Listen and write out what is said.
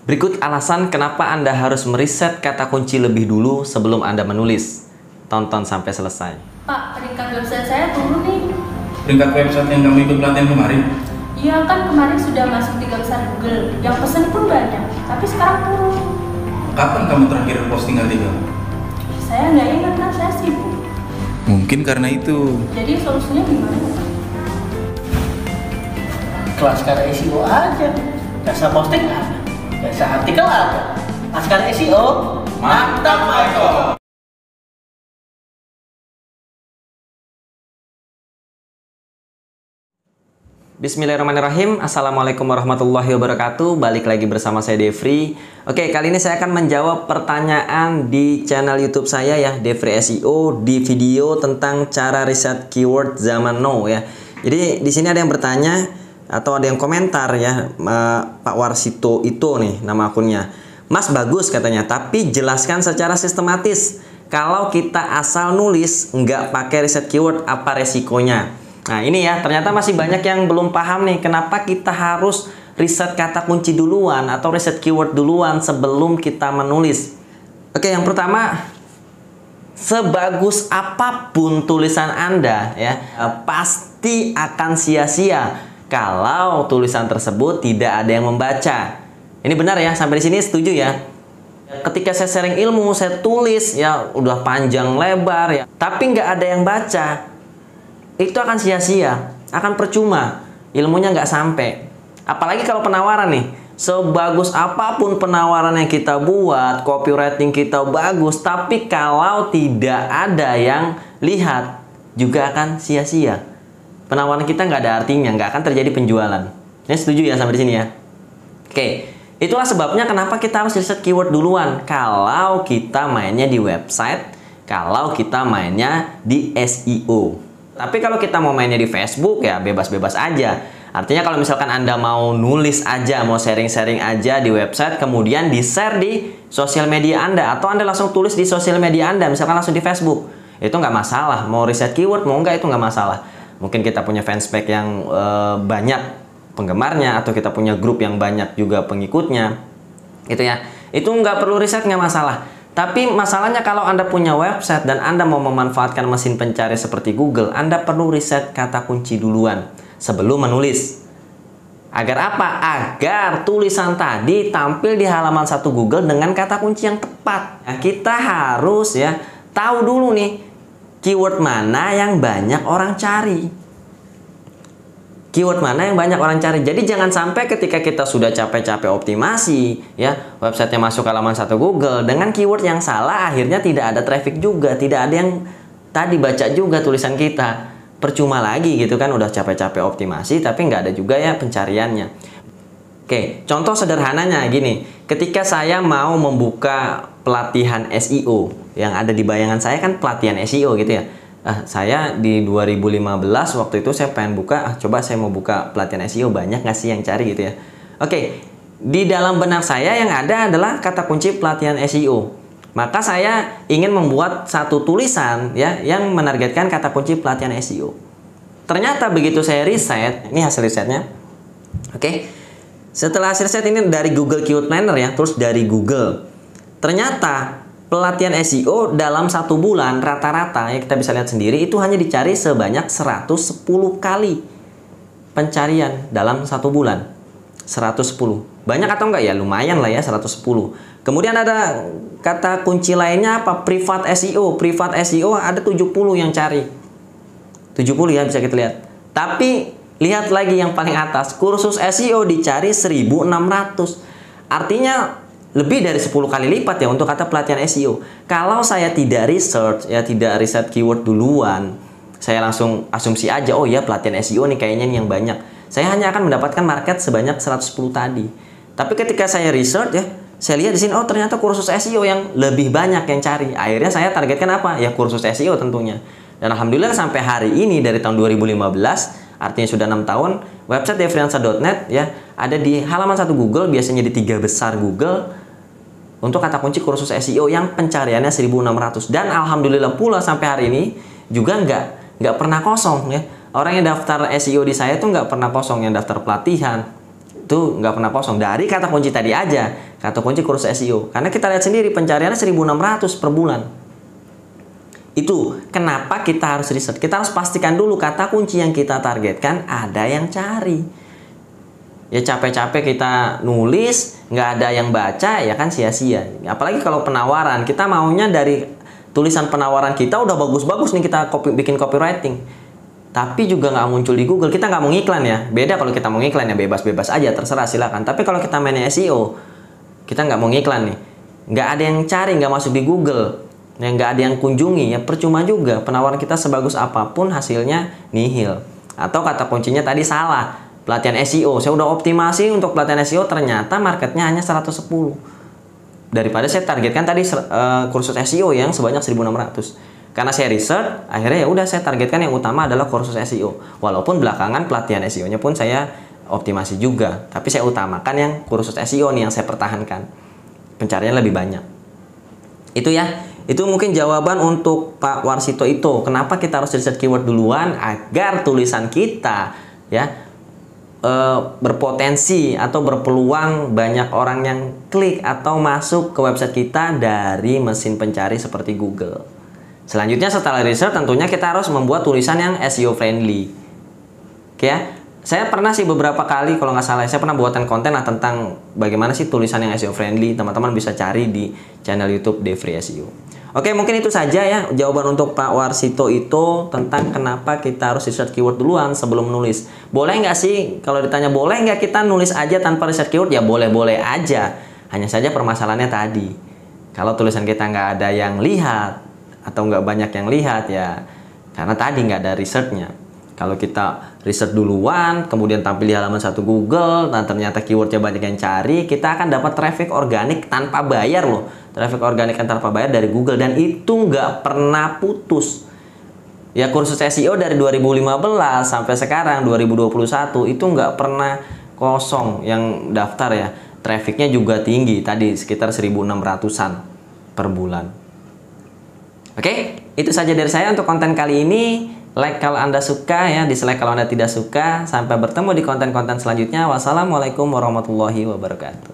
Berikut alasan kenapa Anda harus meriset kata kunci lebih dulu sebelum Anda menulis. Tonton sampai selesai. Pak, peringkat website saya turun nih. Peringkat website yang kamu ikut pelatihan kemarin? Iya kan kemarin sudah masuk 3 besar Google. Yang pesen pun banyak, tapi sekarang turun. Kapan kamu terakhir posting artikel? Saya nggak ingat kan, saya sibuk. Mungkin karena itu. Jadi solusinya gimana? Kelaskan SEO aja. Jasa posting ada, jasa artikel ada. Kelaskan SEO, mantap Michael. Bismillahirrahmanirrahim. Assalamualaikum warahmatullahi wabarakatuh. Balik lagi bersama saya Devri. Oke, kali ini saya akan menjawab pertanyaan di channel YouTube saya ya, Devri SEO, di video tentang cara riset keyword zaman now ya. Jadi di sini ada yang bertanya atau ada yang komentar ya, Pak Warsito itu nih nama akunnya. Mas bagus katanya, tapi jelaskan secara sistematis. Kalau kita asal nulis nggak pakai riset keyword, apa resikonya? Nah ini ya, ternyata masih banyak yang belum paham nih kenapa kita harus riset kata kunci duluan atau riset keyword duluan sebelum kita menulis. Oke, yang pertama, sebagus apapun tulisan Anda ya, pasti akan sia-sia kalau tulisan tersebut tidak ada yang membaca. Ini benar ya, sampai di sini setuju ya. Ketika saya sharing ilmu, saya tulis ya udah panjang lebar ya, tapi nggak ada yang baca. Itu akan sia-sia, akan percuma, ilmunya nggak sampai. Apalagi kalau penawaran nih, sebagus apapun penawaran yang kita buat, copywriting kita bagus, tapi kalau tidak ada yang lihat, juga akan sia-sia. Penawaran kita nggak ada artinya, nggak akan terjadi penjualan. Ini setuju ya sampai di sini ya? Oke, itulah sebabnya kenapa kita harus riset keyword duluan. Kalau kita mainnya di website, kalau kita mainnya di SEO. Tapi kalau kita mau mainnya di Facebook ya bebas-bebas aja. Artinya kalau misalkan Anda mau nulis aja, mau sharing-sharing aja di website, kemudian di-share di sosial media Anda, atau Anda langsung tulis di sosial media Anda, misalkan langsung di Facebook, itu nggak masalah. Mau riset keyword, mau nggak, itu nggak masalah. Mungkin kita punya fanspage yang banyak penggemarnya, atau kita punya grup yang banyak juga pengikutnya, gitu ya. Itu nggak perlu riset, nggak masalah. Tapi masalahnya kalau Anda punya website dan Anda mau memanfaatkan mesin pencari seperti Google, Anda perlu riset kata kunci duluan sebelum menulis. Agar apa? Agar tulisan tadi tampil di halaman 1 Google dengan kata kunci yang tepat. Nah, kita harus ya tahu dulu nih keyword mana yang banyak orang cari. Keyword mana yang banyak orang cari. Jadi jangan sampai ketika kita sudah capek-capek optimasi ya, websitenya masuk ke halaman 1 Google dengan keyword yang salah, akhirnya tidak ada traffic juga, tidak ada yang tadi baca juga tulisan kita. Percuma lagi gitu kan, udah capek-capek optimasi tapi nggak ada juga ya pencariannya. Oke, contoh sederhananya gini, ketika saya mau membuka pelatihan SEO, yang ada di bayangan saya kan pelatihan SEO gitu ya. Saya di 2015 waktu itu saya pengen buka, coba saya mau buka pelatihan SEO, banyak nggak sih yang cari gitu ya. Oke, di dalam benak saya yang ada adalah kata kunci pelatihan SEO. Maka saya ingin membuat satu tulisan ya yang menargetkan kata kunci pelatihan SEO. Ternyata begitu saya riset, ini hasil risetnya. Oke, setelah hasil riset ini dari Google Keyword Planner ya, terus dari Google. Ternyata pelatihan SEO dalam 1 bulan rata-rata ya kita bisa lihat sendiri itu hanya dicari sebanyak 110 kali pencarian dalam 1 bulan. 110. Banyak atau enggak ya? Lumayan lah ya 110. Kemudian ada kata kunci lainnya apa? Privat SEO. Privat SEO ada 70 yang cari. 70 ya bisa kita lihat. Tapi lihat lagi yang paling atas, kursus SEO dicari 1.600. Artinya lebih dari 10 kali lipat ya untuk kata pelatihan SEO. Kalau saya tidak research, ya tidak riset keyword duluan, saya langsung asumsi aja, oh ya pelatihan SEO nih kayaknya nih yang banyak. Saya hanya akan mendapatkan market sebanyak 110 tadi. Tapi ketika saya research ya, saya lihat di sini, oh ternyata kursus SEO yang lebih banyak yang cari. Akhirnya saya targetkan apa? Ya kursus SEO tentunya. Dan alhamdulillah sampai hari ini dari tahun 2015, artinya sudah 6 tahun, website devriansa.net ya ada di halaman 1 Google, biasanya di 3 besar Google. Untuk kata kunci kursus SEO yang pencariannya 1.600. Dan alhamdulillah pula sampai hari ini juga nggak pernah kosong ya. Orang yang daftar SEO di saya tuh nggak pernah kosong, yang daftar pelatihan Itu nggak pernah kosong. Dari kata kunci tadi aja, kata kunci kursus SEO. Karena kita lihat sendiri pencariannya 1.600 per bulan. Itu kenapa kita harus riset. Kita harus pastikan dulu kata kunci yang kita targetkan ada yang cari. Ya capek-capek kita nulis, nggak ada yang baca, ya kan sia-sia. Apalagi kalau penawaran, kita maunya dari tulisan penawaran kita udah bagus-bagus nih, kita bikin copywriting. Tapi juga nggak muncul di Google, kita nggak mau ngiklan ya. Beda kalau kita mau ngiklan ya bebas-bebas aja, terserah silakan. Tapi kalau kita mainnya SEO, kita nggak mau ngiklan nih. Nggak ada yang cari, nggak masuk di Google. Yang nggak ada yang kunjungi, ya percuma juga. Penawaran kita sebagus apapun hasilnya nihil. Atau kata kuncinya tadi salah. Pelatihan SEO, saya udah optimasi untuk pelatihan SEO, ternyata marketnya hanya 110. Daripada saya targetkan tadi kursus SEO yang sebanyak 1.600. Karena saya riset, akhirnya ya udah saya targetkan yang utama adalah kursus SEO. Walaupun belakangan pelatihan SEO-nya pun saya optimasi juga, tapi saya utamakan yang kursus SEO nih yang saya pertahankan. Pencarian lebih banyak. Itu ya. Itu mungkin jawaban untuk Pak Warsito itu. Kenapa kita harus riset keyword duluan agar tulisan kita ya berpotensi atau berpeluang banyak orang yang klik atau masuk ke website kita dari mesin pencari seperti Google. Selanjutnya setelah research tentunya kita harus membuat tulisan yang SEO friendly. Oke ya. Saya pernah sih beberapa kali kalau nggak salah saya pernah buatan konten lah tentang bagaimana sih tulisan yang SEO friendly. Teman-teman bisa cari di channel YouTube Devri SEO. Oke, mungkin itu saja ya jawaban untuk Pak Warsito itu tentang kenapa kita harus research keyword duluan sebelum nulis. Boleh nggak sih kalau ditanya boleh nggak kita nulis aja tanpa research keyword? Ya boleh-boleh aja. Hanya saja permasalahannya tadi. Kalau tulisan kita nggak ada yang lihat atau nggak banyak yang lihat ya karena tadi nggak ada researchnya. Kalau kita riset duluan kemudian tampil di halaman 1 Google dan ternyata keywordnya banyak yang cari, kita akan dapat traffic organik tanpa bayar loh. Traffic organik tanpa bayar dari Google dan itu nggak pernah putus. Ya kursus SEO dari 2015 sampai sekarang 2021 itu nggak pernah kosong yang daftar ya. Trafficnya juga tinggi tadi sekitar 1.600-an per bulan. Oke, itu saja dari saya untuk konten kali ini. Like kalau Anda suka ya, dislike kalau Anda tidak suka. Sampai bertemu di konten-konten selanjutnya. Wassalamualaikum warahmatullahi wabarakatuh.